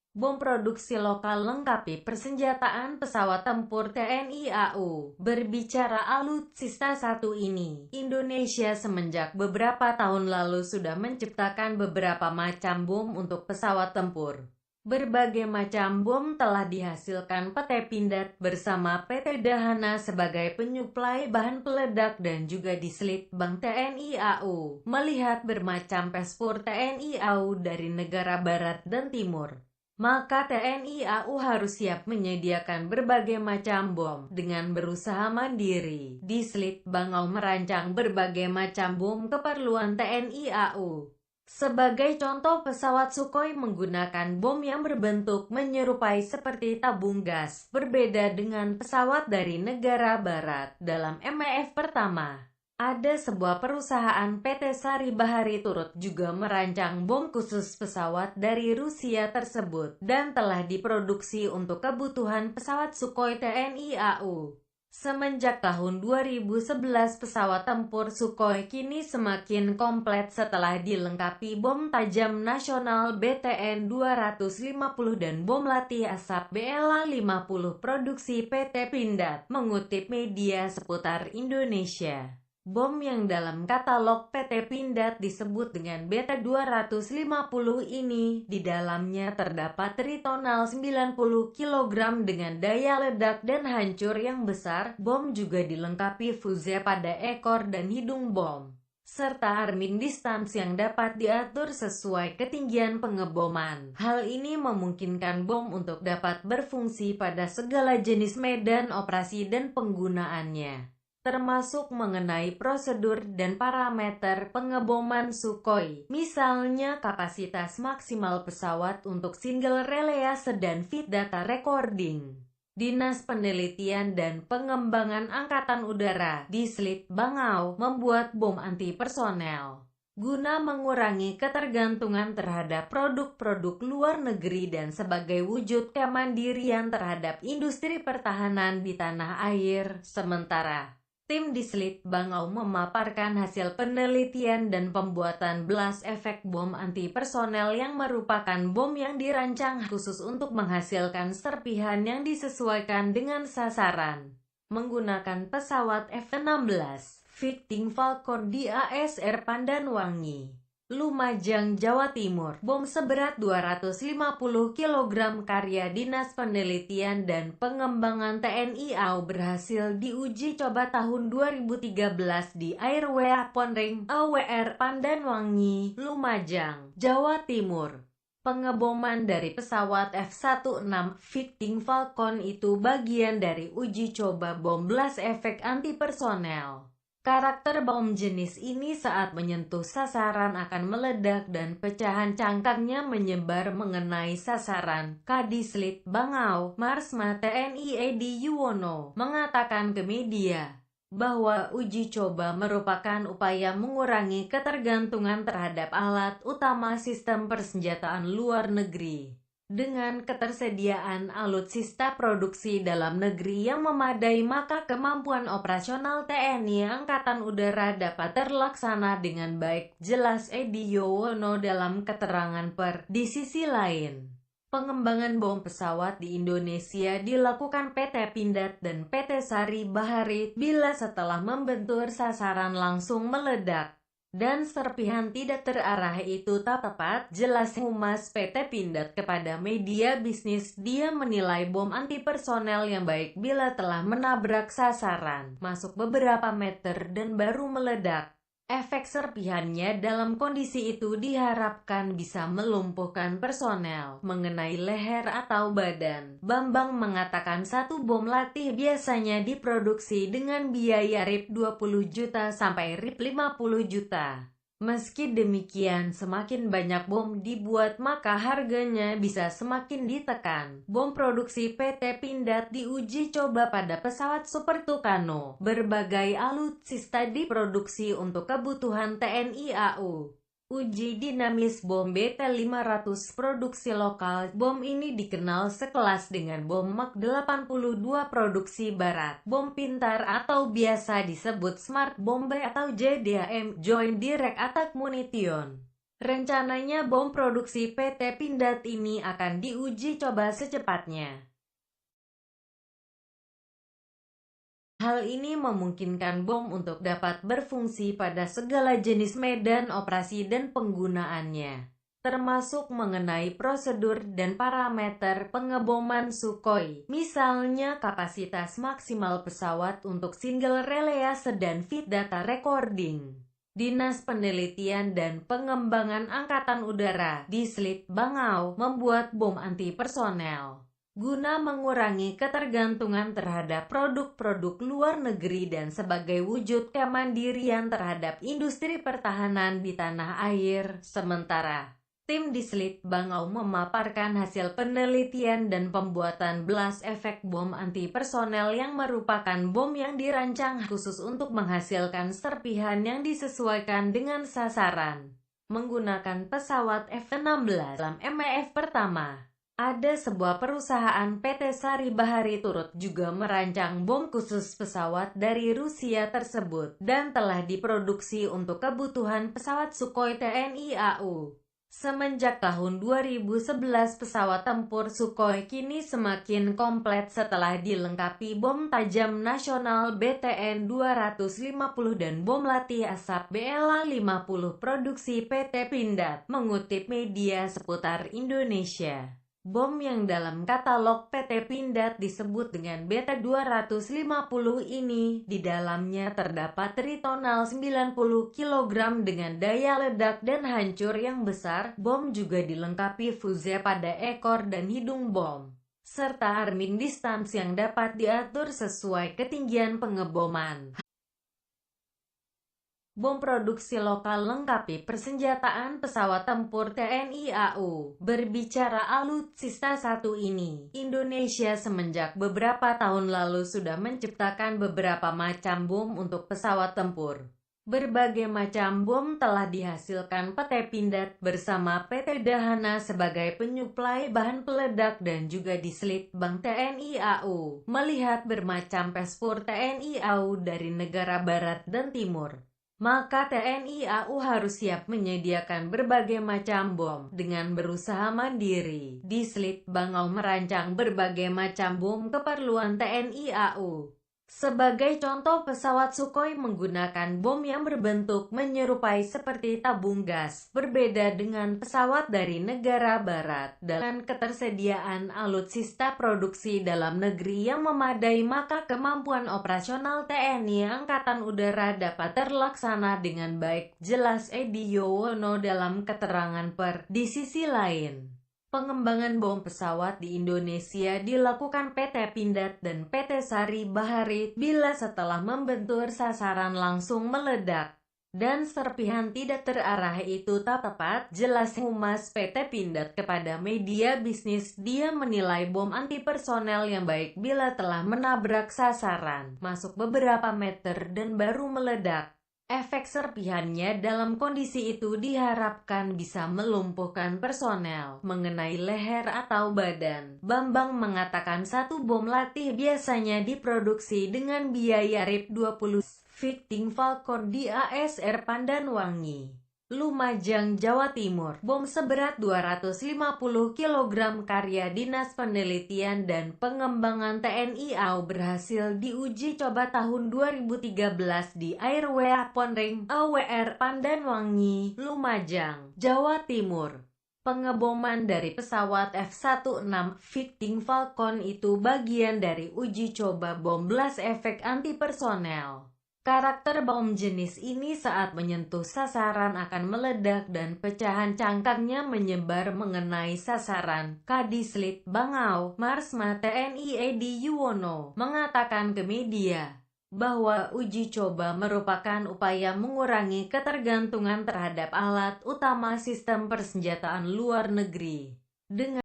Bom produksi lokal lengkapi persenjataan pesawat tempur TNI AU. Berbicara alutsista satu ini, Indonesia semenjak beberapa tahun lalu sudah menciptakan beberapa macam bom untuk pesawat tempur. Berbagai macam bom telah dihasilkan PT Pindad bersama PT Dahana sebagai penyuplai bahan peledak dan juga Dislitbang TNI AU. Melihat bermacam pespur TNI AU dari negara barat dan timur, maka TNI AU harus siap menyediakan berbagai macam bom. Dengan berusaha mandiri, Dislitbang merancang berbagai macam bom keperluan TNI AU. Sebagai contoh, pesawat Sukhoi menggunakan bom yang berbentuk menyerupai seperti tabung gas, berbeda dengan pesawat dari negara barat. Dalam MEF pertama, ada sebuah perusahaan PT Sari Bahari turut juga merancang bom khusus pesawat dari Rusia tersebut, dan telah diproduksi untuk kebutuhan pesawat Sukhoi TNI AU. Semenjak tahun 2011, pesawat tempur Sukhoi kini semakin komplit setelah dilengkapi bom tajam nasional BTN-250 dan bom latih asap BLA-50 produksi PT Pindad. Mengutip media seputar Indonesia, bom yang dalam katalog PT Pindad disebut dengan Beta 250 ini, di dalamnya terdapat tritonal 90 kg dengan daya ledak dan hancur yang besar. Bom juga dilengkapi fuse pada ekor dan hidung bom, serta arming distance yang dapat diatur sesuai ketinggian pengeboman. Hal ini memungkinkan bom untuk dapat berfungsi pada segala jenis medan operasi dan penggunaannya, termasuk mengenai prosedur dan parameter pengeboman Sukhoi, misalnya kapasitas maksimal pesawat untuk single release dan feed data recording. Dinas Penelitian dan Pengembangan Angkatan Udara, Dislitbang, membuat bom anti-personel guna mengurangi ketergantungan terhadap produk-produk luar negeri dan sebagai wujud kemandirian terhadap industri pertahanan di tanah air. Sementara tim Dislitbang memaparkan hasil penelitian dan pembuatan blast efek bom anti-personel yang merupakan bom yang dirancang khusus untuk menghasilkan serpihan yang disesuaikan dengan sasaran, menggunakan pesawat F-16 Fighting Falcon di ASR Pandanwangi, Lumajang, Jawa Timur. Bom seberat 250 kg karya Dinas Penelitian dan Pengembangan TNI AU berhasil diuji coba tahun 2013 di Airway Ponring AWR Pandanwangi, Lumajang, Jawa Timur. Pengeboman dari pesawat F-16 Fighting Falcon itu bagian dari uji coba bom blast efek anti-personel. Karakter bom jenis ini saat menyentuh sasaran akan meledak dan pecahan cangkangnya menyebar mengenai sasaran. Kadislitbang Marsma TNI Edi Yuwono mengatakan ke media bahwa uji coba merupakan upaya mengurangi ketergantungan terhadap alat utama sistem persenjataan luar negeri. Dengan ketersediaan alutsista produksi dalam negeri yang memadai, maka kemampuan operasional TNI Angkatan Udara dapat terlaksana dengan baik, jelas Edi Yuwono dalam keterangan per. Di sisi lain, pengembangan bom pesawat di Indonesia dilakukan PT Pindad dan PT Sari Bahari. Bila setelah membentur sasaran langsung meledak dan serpihan tidak terarah itu tak tepat, jelas Humas PT Pindad kepada media bisnis. Dia menilai bom anti-personel yang baik bila telah menabrak sasaran, masuk beberapa meter dan baru meledak. Efek serpihannya dalam kondisi itu diharapkan bisa melumpuhkan personel mengenai leher atau badan. Bambang mengatakan satu bom latih biasanya diproduksi dengan biaya Rp 20 juta sampai Rp 50 juta. Meski demikian, semakin banyak bom dibuat maka harganya bisa semakin ditekan. Bom produksi PT Pindad diuji coba pada pesawat Super Tucano. Berbagai alutsista diproduksi untuk kebutuhan TNI AU. Uji dinamis bom BT-500 produksi lokal. Bom ini dikenal sekelas dengan bom Mak 82 produksi barat. Bom pintar atau biasa disebut Smart Bomb atau JDAM, Joint Direct Attack Munition. Rencananya bom produksi PT Pindad ini akan diuji coba secepatnya. Hal ini memungkinkan bom untuk dapat berfungsi pada segala jenis medan operasi dan penggunaannya, termasuk mengenai prosedur dan parameter pengeboman Sukhoi, misalnya kapasitas maksimal pesawat untuk single release dan feed data recording. Dinas Penelitian dan Pengembangan Angkatan Udara di Slit Bangau membuat bom anti-personel guna mengurangi ketergantungan terhadap produk-produk luar negeri dan sebagai wujud kemandirian terhadap industri pertahanan di tanah air. Sementara tim di Slit Bangau memaparkan hasil penelitian dan pembuatan blast efek bom anti-personel yang merupakan bom yang dirancang khusus untuk menghasilkan serpihan yang disesuaikan dengan sasaran menggunakan pesawat F-16 dalam MEF pertama. Ada sebuah perusahaan PT Sari Bahari turut juga merancang bom khusus pesawat dari Rusia tersebut dan telah diproduksi untuk kebutuhan pesawat Sukhoi TNI AU. Semenjak tahun 2011 pesawat tempur Sukhoi kini semakin komplit setelah dilengkapi bom tajam nasional BTN-250 dan bom latih asap BLA-50 produksi PT Pindad, mengutip media seputar Indonesia. Bom yang dalam katalog PT Pindad disebut dengan BT-250 ini, di dalamnya terdapat tritonal 90 kg dengan daya ledak dan hancur yang besar. Bom juga dilengkapi fuse pada ekor dan hidung bom, serta arming distance yang dapat diatur sesuai ketinggian pengeboman. Bom produksi lokal lengkapi persenjataan pesawat tempur TNI AU. Berbicara alutsista satu ini, Indonesia semenjak beberapa tahun lalu sudah menciptakan beberapa macam bom untuk pesawat tempur. Berbagai macam bom telah dihasilkan PT Pindad bersama PT Dahana sebagai penyuplai bahan peledak dan juga di Slit Bang TNI AU, melihat bermacam pespur TNI AU dari negara barat dan timur. Maka TNI AU harus siap menyediakan berbagai macam bom. Dengan berusaha mandiri, di Slit Bangau merancang berbagai macam bom keperluan TNI AU. Sebagai contoh, pesawat Sukhoi menggunakan bom yang berbentuk menyerupai seperti tabung gas, berbeda dengan pesawat dari negara barat. Dengan ketersediaan alutsista produksi dalam negeri yang memadai, maka kemampuan operasional TNI Angkatan Udara dapat terlaksana dengan baik, jelas Edi Yuwono dalam keterangan per. Di sisi lain, pengembangan bom pesawat di Indonesia dilakukan PT Pindad dan PT Sari Bahari. Bila setelah membentur sasaran langsung meledak dan serpihan tidak terarah itu tak tepat, jelas Humas PT Pindad kepada media bisnis. Dia menilai bom antipersonel yang baik bila telah menabrak sasaran, masuk beberapa meter dan baru meledak. Efek serpihannya dalam kondisi itu diharapkan bisa melumpuhkan personel, mengenai leher atau badan. Bambang mengatakan satu bom latih biasanya diproduksi dengan biaya Rp20 Fighting Falcon di ASR Pandanwangi, Lumajang, Jawa Timur. Bom seberat 250 kg karya Dinas Penelitian dan Pengembangan TNI AU berhasil diuji coba tahun 2013 di Airway Ponring AWR Pandanwangi, Lumajang, Jawa Timur. Pengeboman dari pesawat F-16 Fighting Falcon itu bagian dari uji coba bom blast efek anti-personel. Karakter bom jenis ini saat menyentuh sasaran akan meledak dan pecahan cangkangnya menyebar mengenai sasaran. Kadislit Bangau, Marsma TNI Edi Yuwono, mengatakan ke media bahwa uji coba merupakan upaya mengurangi ketergantungan terhadap alat utama sistem persenjataan luar negeri. Dengan